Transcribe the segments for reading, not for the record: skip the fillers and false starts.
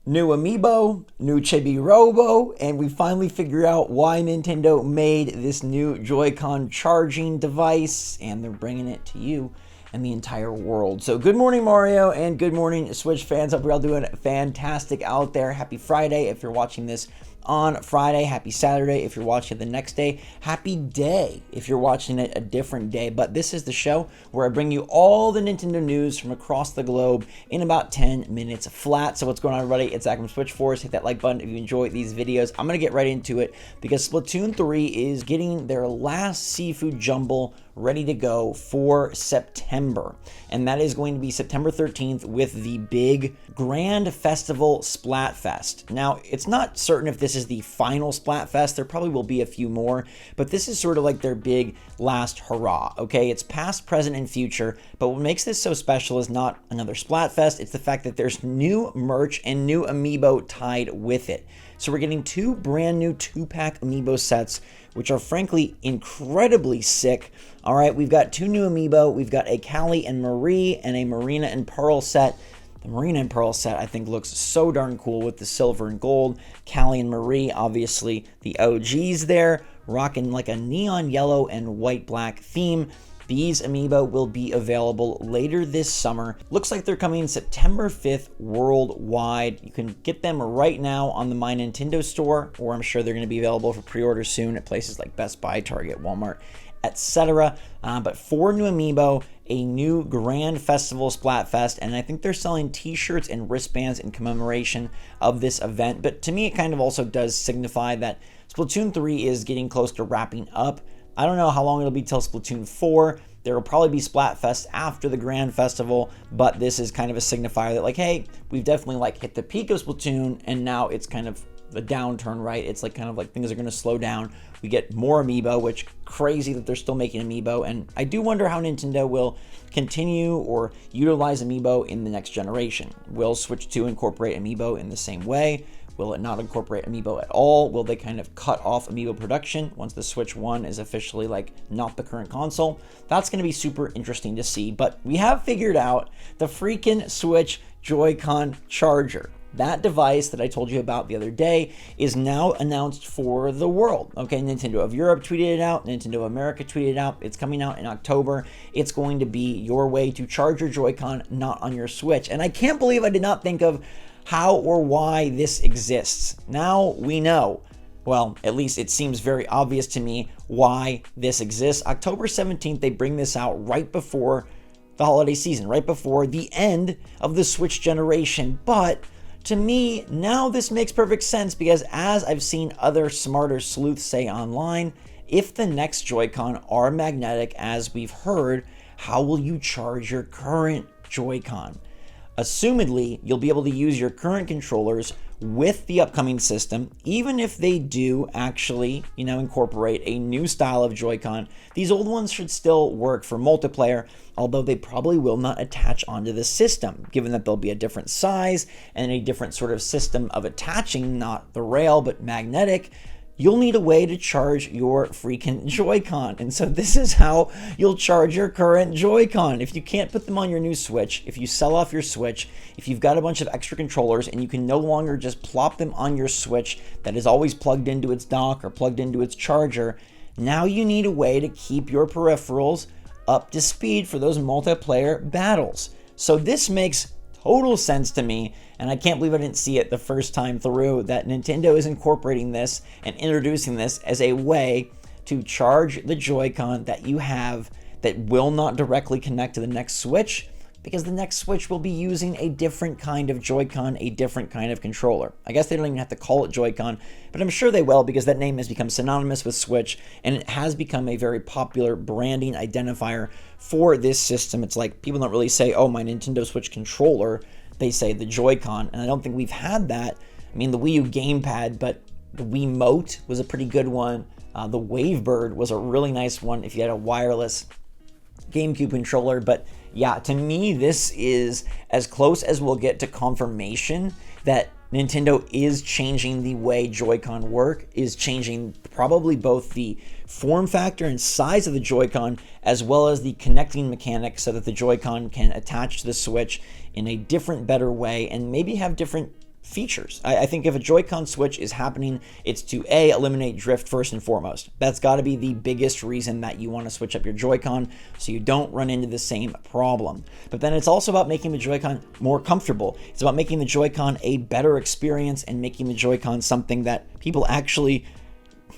New amiibo, new Chibi-Robo, and we finally figure out why Nintendo made this new Joy-Con charging device, and they're bringing it to you and the entire world. So good morning, Mario, and good morning, Switch fans. Hope you're all doing fantastic out there. Happy Friday if you're watching this on Friday. Happy Saturday if you're watching it the next day. Happy day if you're watching it a different day. But this is the show where I bring you all the Nintendo news from across the globe in about 10 minutes flat. So what's going on, everybody? It's Zach from SwitchForce. Hit that like button if you enjoy these videos. I'm going to get right into it because Splatoon 3 is getting their last seafood jumble ready to go for September. And that is going to be September 13th with the big grand festival Splatfest. Now, it's not certain if this is the final Splatfest. There probably will be a few more, but this is sort of like their big last hurrah, okay? It's past, present, and future, but what makes this so special is not another Splatfest. It's the fact that there's new merch and new amiibo tied with it. So we're getting two brand new 2-pack amiibo sets, which are frankly incredibly sick. All right, we've got two new amiibo. We've got a Callie and Marie and a Marina and Pearl set. The Marina and Pearl set, I think, looks so darn cool with the silver and gold. Callie and Marie, obviously the OGs there, rocking like a neon yellow and white-black theme. These amiibo will be available later this summer. Looks like they're coming September 5th worldwide. You can get them right now on the My Nintendo store, or I'm sure they're going to be available for pre-order soon at places like Best Buy, Target, Walmart, etc. But 4 new amiibo, a new Grand Festival Splatfest, and I think they're selling t-shirts and wristbands in commemoration of this event. But to me, it kind of also does signify that Splatoon 3 is getting close to wrapping up. I don't know how long it'll be till Splatoon 4. There will probably be Splatfest after the Grand Festival, but this is kind of a signifier that, like, hey, we've definitely like hit the peak of Splatoon, and now it's kind of a downturn, right? It's like kind of like things are going to slow down. We get more amiibo, which crazy that they're still making amiibo, and I do wonder how Nintendo will continue or utilize amiibo in the next generation. Will Switch 2 incorporate amiibo in the same way? Will it not incorporate amiibo at all? Will they kind of cut off amiibo production once the Switch 1 is officially like not the current console? That's going to be super interesting to see, but we have figured out the freaking Switch Joy-Con charger. That device that I told you about the other day is now announced for the world. Okay, Nintendo of Europe tweeted it out. Nintendo of America tweeted it out. It's coming out in October. It's going to be your way to charge your Joy-Con, not on your Switch. And I can't believe I did not think of how or why this exists. Now we know. Well, at least it seems very obvious to me why this exists. October 17th, they bring this out right before the holiday season, right before the end of the Switch generation. But to me, now this makes perfect sense because as I've seen other smarter sleuths say online, if the next Joy-Con are magnetic, as we've heard, how will you charge your current Joy-Con? Assumedly, you'll be able to use your current controllers with the upcoming system, even if they do actually, incorporate a new style of Joy-Con. These old ones should still work for multiplayer, although they probably will not attach onto the system, given that they'll be a different size and a different sort of system of attaching, not the rail, but magnetic. You'll need a way to charge your freaking Joy-Con. And so this is how you'll charge your current Joy-Con. If you can't put them on your new Switch, if you sell off your Switch, if you've got a bunch of extra controllers and you can no longer just plop them on your Switch that is always plugged into its dock or plugged into its charger, now you need a way to keep your peripherals up to speed for those multiplayer battles. So this makes total sense to me, and I can't believe I didn't see it the first time through, that Nintendo is incorporating this and introducing this as a way to charge the Joy-Con that you have that will not directly connect to the next Switch, because the next Switch will be using a different kind of Joy-Con, a different kind of controller. I guess they don't even have to call it Joy-Con, but I'm sure they will because that name has become synonymous with Switch, and it has become a very popular branding identifier for this system. It's like people don't really say, oh, my Nintendo Switch controller. They say the Joy-Con, and I don't think we've had that. I mean, the Wii U gamepad, but the Wiimote was a pretty good one. The Wavebird was a really nice one if you had a wireless GameCube controller. But yeah, to me, this is as close as we'll get to confirmation that Nintendo is changing the way Joy-Con work, is changing probably both the form factor and size of the Joy-Con, as well as the connecting mechanics so that the Joy-Con can attach to the Switch in a different, better way, and maybe have different features. I think if a Joy-Con switch is happening, it's to eliminate drift first and foremost. That's got to be the biggest reason that you want to switch up your Joy-Con, so you don't run into the same problem. But then it's also about making the Joy-Con more comfortable. It's about making the Joy-Con a better experience and making the Joy-Con something that people actually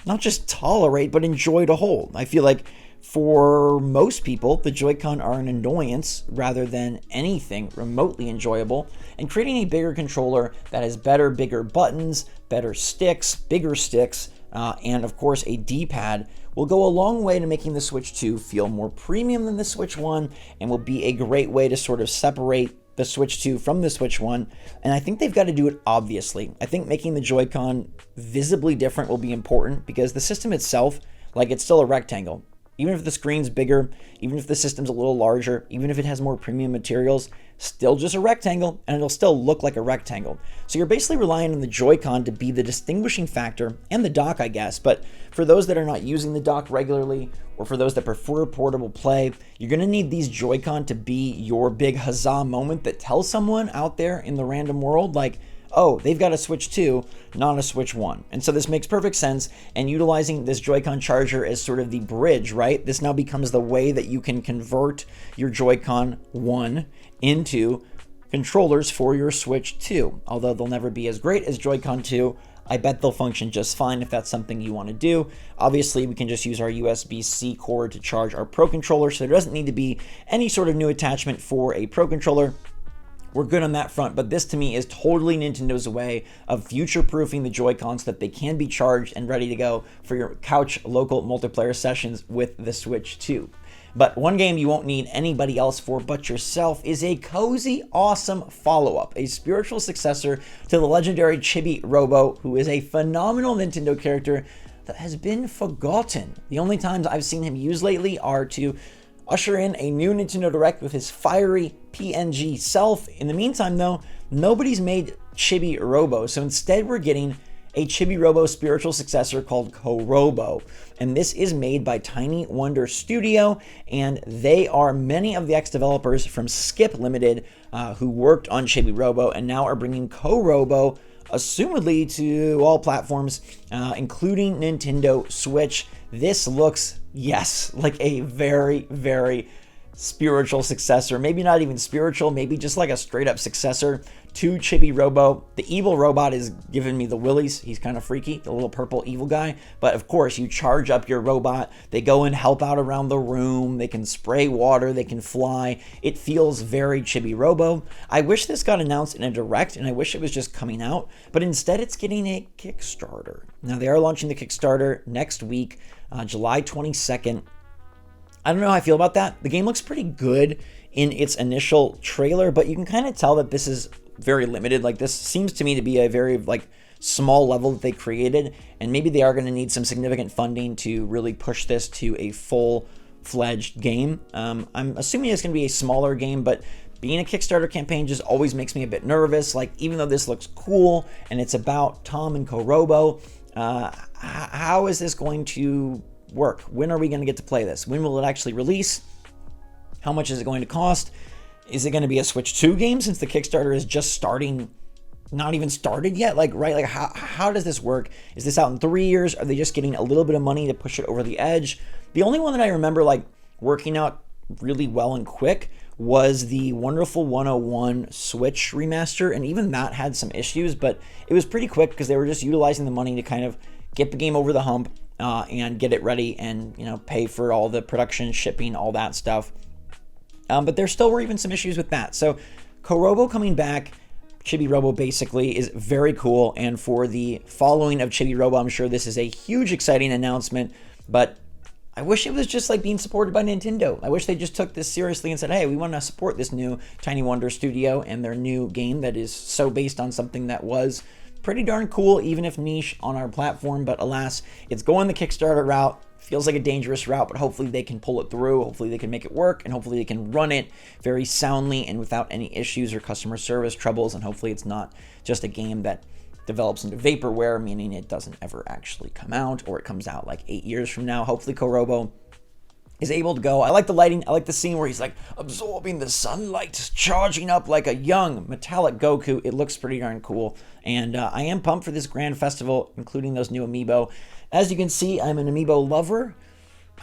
not just tolerate, but enjoy to hold. I feel like for most people, the Joy-Con are an annoyance rather than anything remotely enjoyable, and creating a bigger controller that has better, bigger buttons, better sticks, bigger sticks, and of course a D-pad will go a long way to making the Switch 2 feel more premium than the Switch 1, and will be a great way to sort of separate the Switch 2 from the Switch 1, and I think they've got to do it obviously. I think making the Joy-Con visibly different will be important, because the system itself, like, it's still a rectangle. Even if the screen's bigger, even if the system's a little larger, even if it has more premium materials, still just a rectangle, and it'll still look like a rectangle. So you're basically relying on the Joy-Con to be the distinguishing factor, and the dock, I guess. But for those that are not using the dock regularly, or for those that prefer portable play, you're going to need these Joy-Con to be your big huzzah moment that tells someone out there in the random world, like, oh, they've got a Switch 2, not a Switch 1. And so this makes perfect sense, and utilizing this Joy-Con charger as sort of the bridge, right? This now becomes the way that you can convert your Joy-Con 1 into controllers for your Switch 2. Although they'll never be as great as Joy-Con 2, I bet they'll function just fine if that's something you want to do. Obviously, we can just use our USB-C cord to charge our Pro Controller, so there doesn't need to be any sort of new attachment for a Pro Controller. We're good on that front, but this to me is totally Nintendo's way of future-proofing the Joy-Cons so that they can be charged and ready to go for your couch local multiplayer sessions with the Switch 2. But one game you won't need anybody else for but yourself is a cozy, awesome follow-up, a spiritual successor to the legendary Chibi-Robo, who is a phenomenal Nintendo character that has been forgotten. The only times I've seen him used lately are to usher in a new Nintendo Direct with his fiery PNG self. In the meantime, though, nobody's made Chibi-Robo, so instead we're getting a Chibi-Robo spiritual successor called Ko-Robo, and this is made by Tiny Wonder Studio, and they are many of the ex-developers from Skip Limited who worked on Chibi-Robo and now are bringing Ko-Robo assumedly to all platforms, including Nintendo Switch. This looks, yes, like a very, very spiritual successor. Maybe not even spiritual, maybe just like a straight up successor to Chibi-Robo. The evil robot is giving me the willies. He's kind of freaky, the little purple evil guy. But of course, you charge up your robot. They go and help out around the room. They can spray water. They can fly. It feels very Chibi-Robo. I wish this got announced in a Direct, and I wish it was just coming out. But instead, it's getting a Kickstarter. Now, they are launching the Kickstarter next week, July 22nd. I don't know how I feel about that. The game looks pretty good in its initial trailer, but you can kind of tell that this is very limited. Like, this seems to me to be a very small level that they created, and maybe they are going to need some significant funding to really push this to a full-fledged game. I'm assuming it's going to be a smaller game, but being a Kickstarter campaign just always makes me a bit nervous. Like, even though this looks cool and it's about Tom and Ko-Robo, how is this going to work? When are we going to get to play this? When will it actually release? How much is it going to cost? Is it going to be a Switch 2 game since the Kickstarter is just starting, not even started yet? How does this work? Is this out in 3 years? Are they just getting a little bit of money to push it over the edge? The only one that I remember working out really well and quick was the Wonderful 101 Switch remaster, and even that had some issues, but it was pretty quick because they were just utilizing the money to kind of get the game over the hump and get it ready and pay for all the production, shipping, all that stuff. But there still were even some issues with that. So Ko-Robo coming back, Chibi-Robo basically, is very cool, and for the following of Chibi-Robo, I'm sure this is a huge exciting announcement, but I wish it was just being supported by Nintendo. I wish they just took this seriously and said, hey, we want to support this new Tiny Wonder Studio and their new game that is so based on something that was pretty darn cool, even if niche on our platform. But alas, it's going the Kickstarter route. Feels like a dangerous route, but hopefully they can pull it through. Hopefully they can make it work, and hopefully they can run it very soundly and without any issues or customer service troubles. And hopefully it's not just a game that develops into vaporware, meaning it doesn't ever actually come out, or it comes out 8 years from now. Hopefully Ko-Robo is able to go. I like the lighting. I like the scene where he's like absorbing the sunlight, charging up like a young metallic Goku. It looks pretty darn cool. And I am pumped for this grand festival, including those new amiibo. As you can see, I'm an amiibo lover.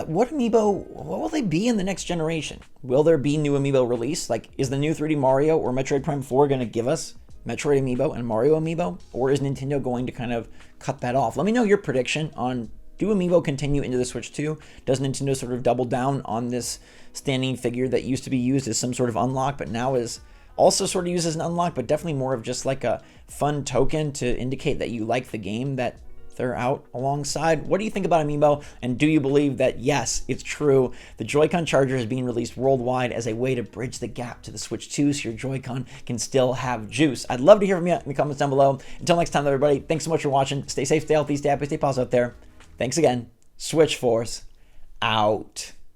What will they be in the next generation? Will there be new amiibo release? Like, is the new 3D Mario or Metroid Prime 4 going to give us Metroid amiibo and Mario amiibo? Or is Nintendo going to kind of cut that off? Let me know your prediction on, do amiibo continue into the Switch 2? Does Nintendo sort of double down on this standing figure that used to be used as some sort of unlock, but now is also sort of used as an unlock, but definitely more of just like a fun token to indicate that you like the game that they're out alongside? What do you think about amiibo? And do you believe that, yes, it's true, the Joy-Con charger is being released worldwide as a way to bridge the gap to the Switch 2 so your Joy-Con can still have juice? I'd love to hear from you in the comments down below. Until next time, everybody, thanks so much for watching. Stay safe, stay healthy, stay happy, stay positive out there. Thanks again. SwitchForce out.